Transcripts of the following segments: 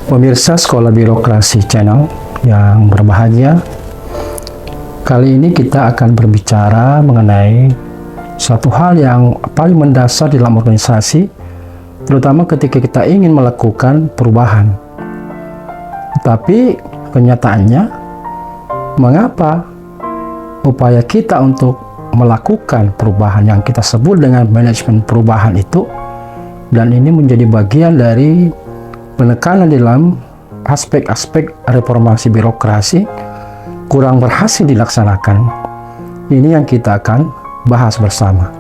Pemirsa Sekolah Birokrasi Channel yang berbahagia, kali ini kita akan berbicara mengenai suatu hal yang paling mendasar dalam organisasi, terutama ketika kita ingin melakukan perubahan. Tetapi kenyataannya, mengapa upaya kita untuk melakukan perubahan yang kita sebut dengan manajemen perubahan itu, dan ini menjadi bagian dari penekanan dalam aspek-aspek reformasi birokrasi, kurang berhasil dilaksanakan. Ini yang kita akan bahas bersama.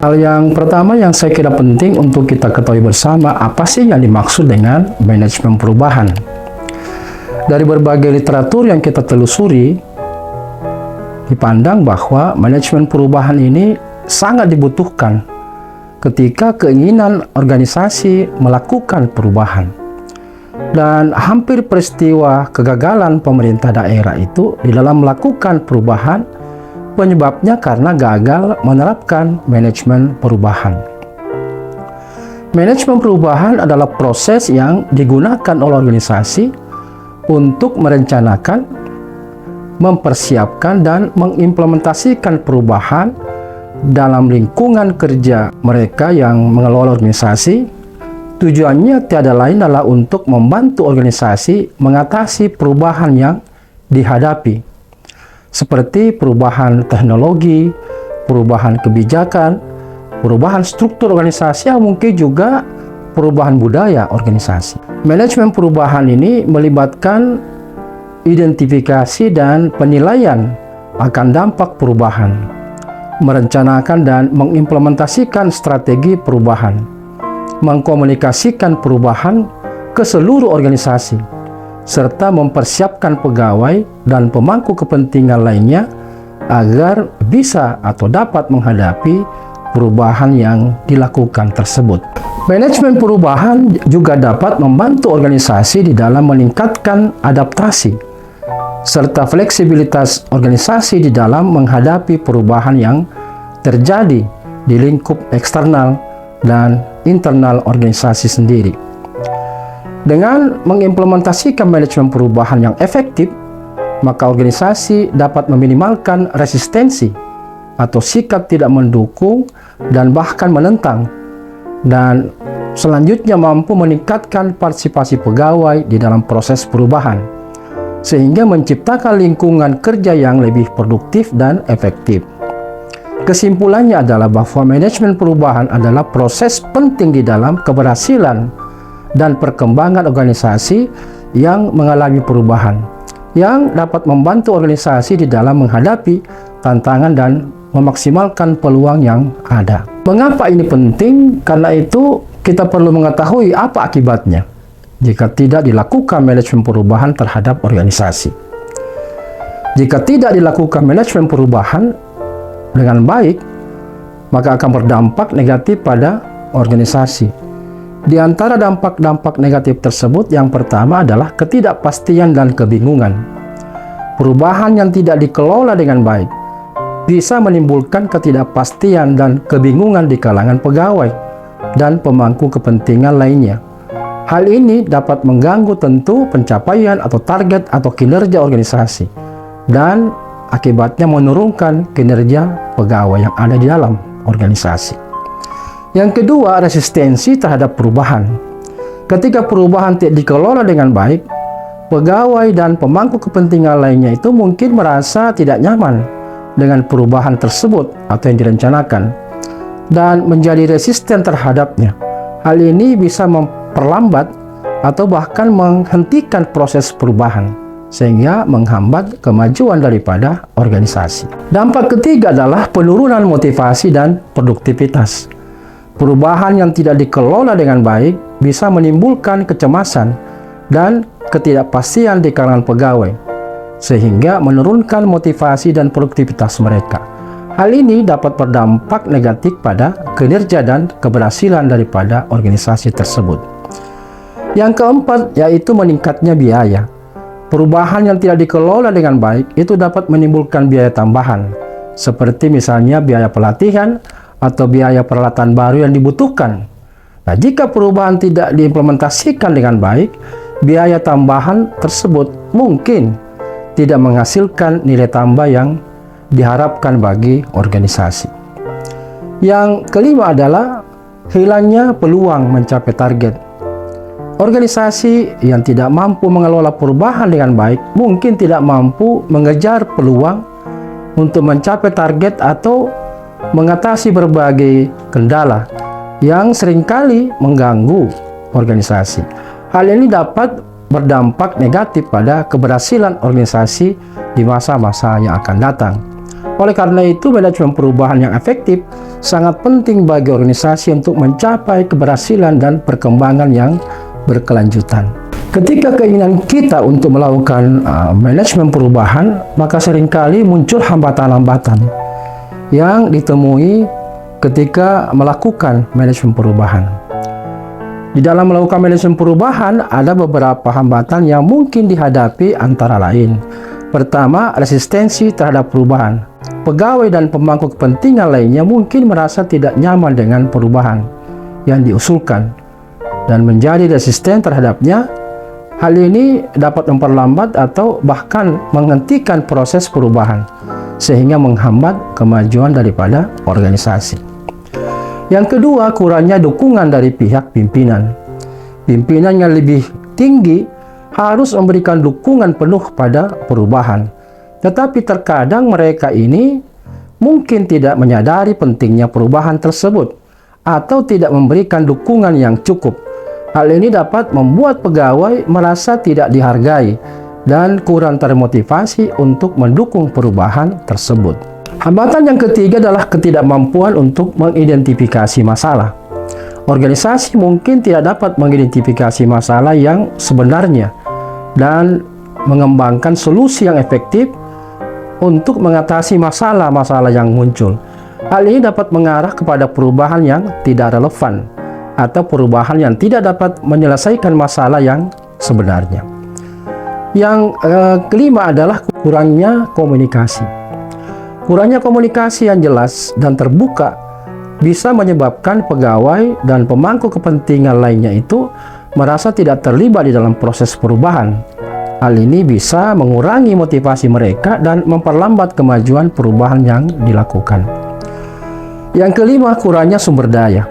Hal yang pertama yang saya kira penting untuk kita ketahui bersama, apa sih yang dimaksud dengan manajemen perubahan? Dari berbagai literatur yang kita telusuri, dipandang bahwa manajemen perubahan ini sangat dibutuhkan ketika keinginan organisasi melakukan perubahan. Dan hampir peristiwa kegagalan pemerintah daerah itu di dalam melakukan perubahan, penyebabnya karena gagal menerapkan manajemen perubahan. Manajemen perubahan adalah proses yang digunakan oleh organisasi untuk merencanakan, mempersiapkan, dan mengimplementasikan perubahan dalam lingkungan kerja mereka yang mengelola organisasi. Tujuannya tiada lain adalah untuk membantu organisasi mengatasi perubahan yang dihadapi, seperti perubahan teknologi, perubahan kebijakan, perubahan struktur organisasi, yang mungkin juga perubahan budaya organisasi. Manajemen perubahan ini melibatkan identifikasi dan penilaian akan dampak perubahan, merencanakan dan mengimplementasikan strategi perubahan, mengkomunikasikan perubahan ke seluruh organisasi, serta mempersiapkan pegawai dan pemangku kepentingan lainnya agar bisa atau dapat menghadapi perubahan yang dilakukan tersebut. Manajemen perubahan juga dapat membantu organisasi di dalam meningkatkan adaptasi serta fleksibilitas organisasi di dalam menghadapi perubahan yang terjadi di lingkup eksternal dan internal organisasi sendiri. Dengan mengimplementasikan manajemen perubahan yang efektif, maka organisasi dapat meminimalkan resistensi atau sikap tidak mendukung dan bahkan menentang, dan selanjutnya mampu meningkatkan partisipasi pegawai di dalam proses perubahan, sehingga menciptakan lingkungan kerja yang lebih produktif dan efektif. Kesimpulannya adalah bahwa manajemen perubahan adalah proses penting di dalam keberhasilan dan perkembangan organisasi yang mengalami perubahan, yang dapat membantu organisasi di dalam menghadapi tantangan dan memaksimalkan peluang yang ada. Mengapa ini penting? Karena itu kita perlu mengetahui apa akibatnya jika tidak dilakukan manajemen perubahan terhadap organisasi. Jika tidak dilakukan manajemen perubahan dengan baik, maka akan berdampak negatif pada organisasi. Di antara dampak-dampak negatif tersebut, yang pertama adalah ketidakpastian dan kebingungan. Perubahan yang tidak dikelola dengan baik bisa menimbulkan ketidakpastian dan kebingungan di kalangan pegawai dan pemangku kepentingan lainnya. Hal ini dapat mengganggu tentu pencapaian atau target atau kinerja organisasi, dan akibatnya menurunkan kinerja pegawai yang ada di dalam organisasi. Yang kedua, resistensi terhadap perubahan. Ketika perubahan tidak dikelola dengan baik, pegawai dan pemangku kepentingan lainnya itu mungkin merasa tidak nyaman dengan perubahan tersebut atau yang direncanakan, dan menjadi resisten terhadapnya. Hal ini bisa memperlambat atau bahkan menghentikan proses perubahan, sehingga menghambat kemajuan daripada organisasi. Dampak ketiga adalah penurunan motivasi dan produktivitas. Perubahan yang tidak dikelola dengan baik bisa menimbulkan kecemasan dan ketidakpastian di kalangan pegawai, sehingga menurunkan motivasi dan produktivitas mereka. Hal ini dapat berdampak negatif pada kinerja dan keberhasilan daripada organisasi tersebut. Yang keempat, yaitu meningkatnya biaya. Perubahan yang tidak dikelola dengan baik itu dapat menimbulkan biaya tambahan, seperti misalnya biaya pelatihan atau biaya peralatan baru yang dibutuhkan. Nah, jika perubahan tidak diimplementasikan dengan baik, biaya tambahan tersebut mungkin tidak menghasilkan nilai tambah yang diharapkan bagi organisasi. Yang kelima adalah hilangnya peluang mencapai target. Organisasi yang tidak mampu mengelola perubahan dengan baik mungkin tidak mampu mengejar peluang untuk mencapai target atau mengatasi berbagai kendala yang seringkali mengganggu organisasi. Hal ini dapat berdampak negatif pada keberhasilan organisasi di masa-masa yang akan datang. Oleh karena itu, manajemen perubahan yang efektif sangat penting bagi organisasi untuk mencapai keberhasilan dan perkembangan yang berkelanjutan. Ketika keinginan kita untuk melakukan manajemen perubahan, maka seringkali muncul hambatan-hambatan yang ditemui ketika melakukan manajemen perubahan. Di dalam melakukan manajemen perubahan, ada beberapa hambatan yang mungkin dihadapi, antara lain. Pertama, resistensi terhadap perubahan. Pegawai dan pemangku kepentingan lainnya mungkin merasa tidak nyaman dengan perubahan yang diusulkan dan menjadi resisten terhadapnya. Hal ini dapat memperlambat atau bahkan menghentikan proses perubahan, sehingga menghambat kemajuan daripada organisasi. Yang kedua, kurangnya dukungan dari pihak pimpinan. Pimpinan yang lebih tinggi harus memberikan dukungan penuh pada perubahan. Tetapi terkadang mereka ini mungkin tidak menyadari pentingnya perubahan tersebut atau tidak memberikan dukungan yang cukup. Hal ini dapat membuat pegawai merasa tidak dihargai dan kurang termotivasi untuk mendukung perubahan tersebut. Hambatan yang ketiga adalah ketidakmampuan untuk mengidentifikasi masalah. Organisasi mungkin tidak dapat mengidentifikasi masalah yang sebenarnya dan mengembangkan solusi yang efektif untuk mengatasi masalah-masalah yang muncul. Hal ini dapat mengarah kepada perubahan yang tidak relevan atau perubahan yang tidak dapat menyelesaikan masalah yang sebenarnya. Yang kelima adalah kurangnya komunikasi. Kurangnya komunikasi yang jelas dan terbuka bisa menyebabkan pegawai dan pemangku kepentingan lainnya itu merasa tidak terlibat di dalam proses perubahan. Hal ini bisa mengurangi motivasi mereka dan memperlambat kemajuan perubahan yang dilakukan. Yang kelima, kurangnya sumber daya.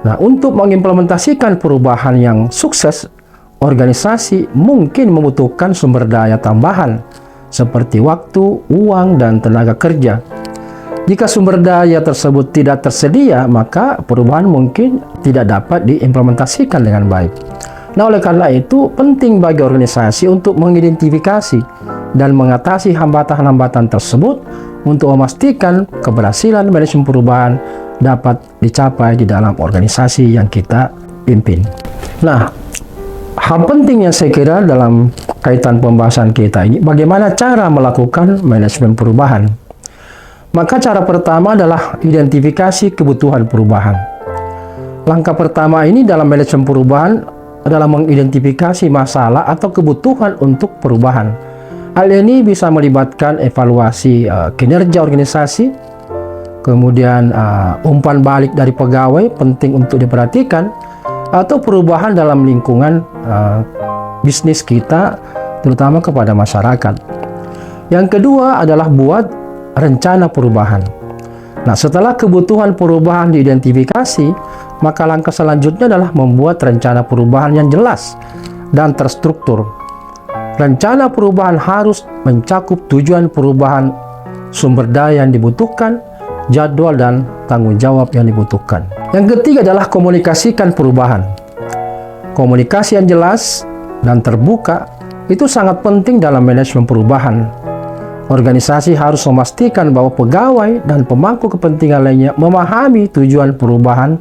Nah, untuk mengimplementasikan perubahan yang sukses, organisasi mungkin membutuhkan sumber daya tambahan seperti waktu, uang, dan tenaga kerja. Jika sumber daya tersebut tidak tersedia, maka perubahan mungkin tidak dapat diimplementasikan dengan baik. Nah, oleh karena itu, penting bagi organisasi untuk mengidentifikasi dan mengatasi hambatan-hambatan tersebut untuk memastikan keberhasilan manajemen perubahan dapat dicapai di dalam organisasi yang kita pimpin. Nah, hal penting yang saya kira dalam kaitan pembahasan kita ini, bagaimana cara melakukan manajemen perubahan. Maka cara pertama adalah identifikasi kebutuhan perubahan. Langkah pertama ini dalam manajemen perubahan adalah mengidentifikasi masalah atau kebutuhan untuk perubahan. Hal ini bisa melibatkan evaluasi kinerja organisasi, kemudian umpan balik dari pegawai penting untuk diperhatikan, atau perubahan dalam lingkungan bisnis kita, terutama kepada masyarakat. Yang kedua adalah buat rencana perubahan. Nah, setelah kebutuhan perubahan diidentifikasi, maka langkah selanjutnya adalah membuat rencana perubahan yang jelas dan terstruktur. Rencana perubahan harus mencakup tujuan perubahan, sumber daya yang dibutuhkan, jadwal dan tanggung jawab yang dibutuhkan. Yang ketiga adalah komunikasikan perubahan. Komunikasi yang jelas dan terbuka itu sangat penting dalam manajemen perubahan. Organisasi harus memastikan bahwa pegawai dan pemangku kepentingan lainnya memahami tujuan perubahan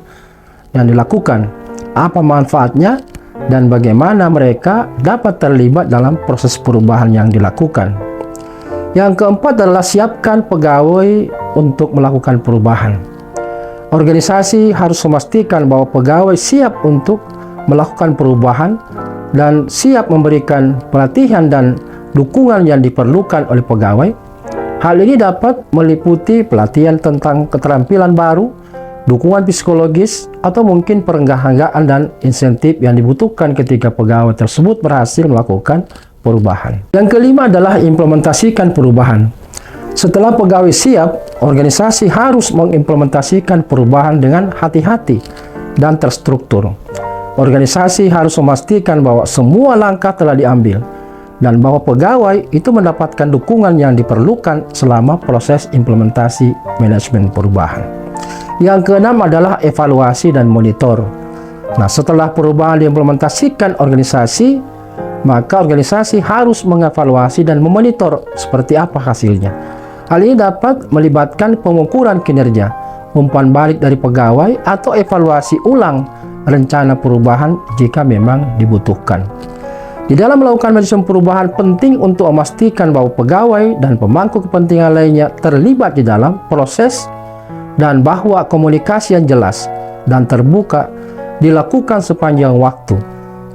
yang dilakukan, apa manfaatnya, dan bagaimana mereka dapat terlibat dalam proses perubahan yang dilakukan. Yang keempat adalah siapkan pegawai untuk melakukan perubahan. Organisasi harus memastikan bahwa pegawai siap untuk melakukan perubahan dan siap memberikan pelatihan dan dukungan yang diperlukan oleh pegawai. Hal ini dapat meliputi pelatihan tentang keterampilan baru dukungan psikologis, atau mungkin penghargaan dan insentif yang dibutuhkan ketika pegawai tersebut berhasil melakukan perubahan. Yang kelima adalah implementasikan perubahan. Setelah pegawai siap, organisasi harus mengimplementasikan perubahan dengan hati-hati dan terstruktur. Organisasi harus memastikan bahwa semua langkah telah diambil dan bahwa pegawai itu mendapatkan dukungan yang diperlukan selama proses implementasi manajemen perubahan. Yang keenam adalah evaluasi dan monitor. Nah, setelah perubahan diimplementasikan organisasi, maka organisasi harus mengevaluasi dan memonitor seperti apa hasilnya. Hal ini dapat melibatkan pengukuran kinerja, umpan balik dari pegawai, atau evaluasi ulang rencana perubahan jika memang dibutuhkan. Di dalam melakukan manajemen perubahan, penting untuk memastikan bahwa pegawai dan pemangku kepentingan lainnya terlibat di dalam proses dan bahwa komunikasi yang jelas dan terbuka dilakukan sepanjang waktu.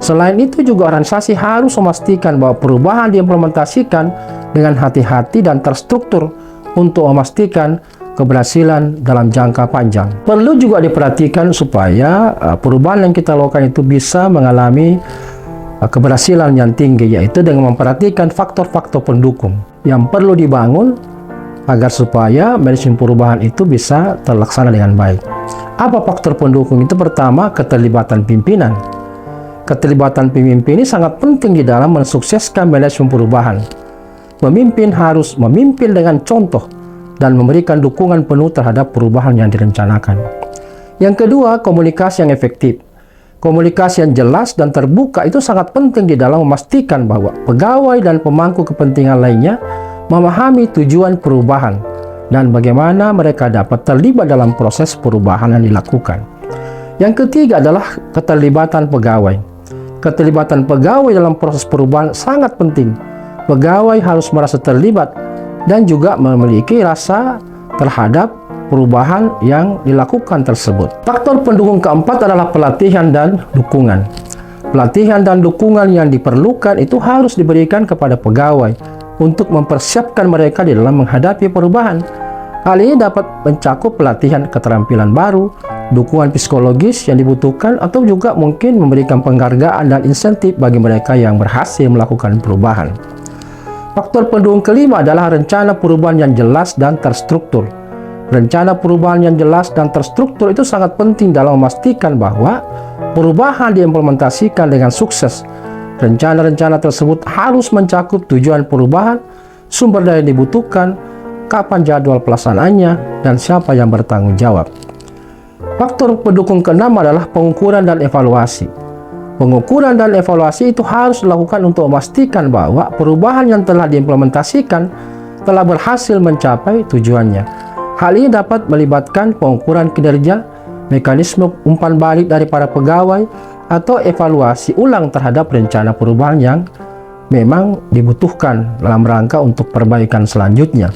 Selain itu juga organisasi harus memastikan bahwa perubahan diimplementasikan dengan hati-hati dan terstruktur untuk memastikan keberhasilan dalam jangka panjang. Perlu juga diperhatikan supaya perubahan yang kita lakukan itu bisa mengalami keberhasilan yang tinggi, yaitu dengan memperhatikan faktor-faktor pendukung yang perlu dibangun agar supaya manajemen perubahan itu bisa terlaksana dengan baik. Apa faktor pendukung itu? Pertama, keterlibatan pimpinan. Keterlibatan pemimpin ini sangat penting di dalam mensukseskan manajemen perubahan. Pemimpin harus memimpin dengan contoh dan memberikan dukungan penuh terhadap perubahan yang direncanakan. Yang kedua, komunikasi yang efektif. Komunikasi yang jelas dan terbuka itu sangat penting di dalam memastikan bahwa pegawai dan pemangku kepentingan lainnya memahami tujuan perubahan dan bagaimana mereka dapat terlibat dalam proses perubahan yang dilakukan. Yang ketiga adalah keterlibatan pegawai. Keterlibatan pegawai dalam proses perubahan sangat penting. Pegawai harus merasa terlibat dan juga memiliki rasa terhadap perubahan yang dilakukan tersebut. Faktor pendukung keempat adalah pelatihan dan dukungan. Pelatihan dan dukungan yang diperlukan itu harus diberikan kepada pegawai untuk mempersiapkan mereka di dalam menghadapi perubahan. Hal ini dapat mencakup pelatihan keterampilan baru, dukungan psikologis yang dibutuhkan, atau juga mungkin memberikan penghargaan dan insentif bagi mereka yang berhasil melakukan perubahan. Faktor pendukung kelima adalah rencana perubahan yang jelas dan terstruktur. Rencana perubahan yang jelas dan terstruktur itu sangat penting dalam memastikan bahwa perubahan diimplementasikan dengan sukses. Rencana-rencana tersebut harus mencakup tujuan perubahan, sumber daya yang dibutuhkan, kapan jadwal pelaksanaannya, dan siapa yang bertanggung jawab. Faktor pendukung keenam adalah pengukuran dan evaluasi. Pengukuran dan evaluasi itu harus dilakukan untuk memastikan bahwa perubahan yang telah diimplementasikan telah berhasil mencapai tujuannya. Hal ini dapat melibatkan pengukuran kinerja, mekanisme umpan balik dari para pegawai, atau evaluasi ulang terhadap rencana perubahan yang memang dibutuhkan dalam rangka untuk perbaikan selanjutnya.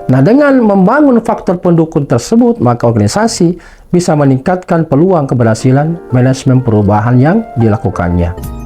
Nah, dengan membangun faktor pendukung tersebut, maka organisasi bisa meningkatkan peluang keberhasilan manajemen perubahan yang dilakukannya.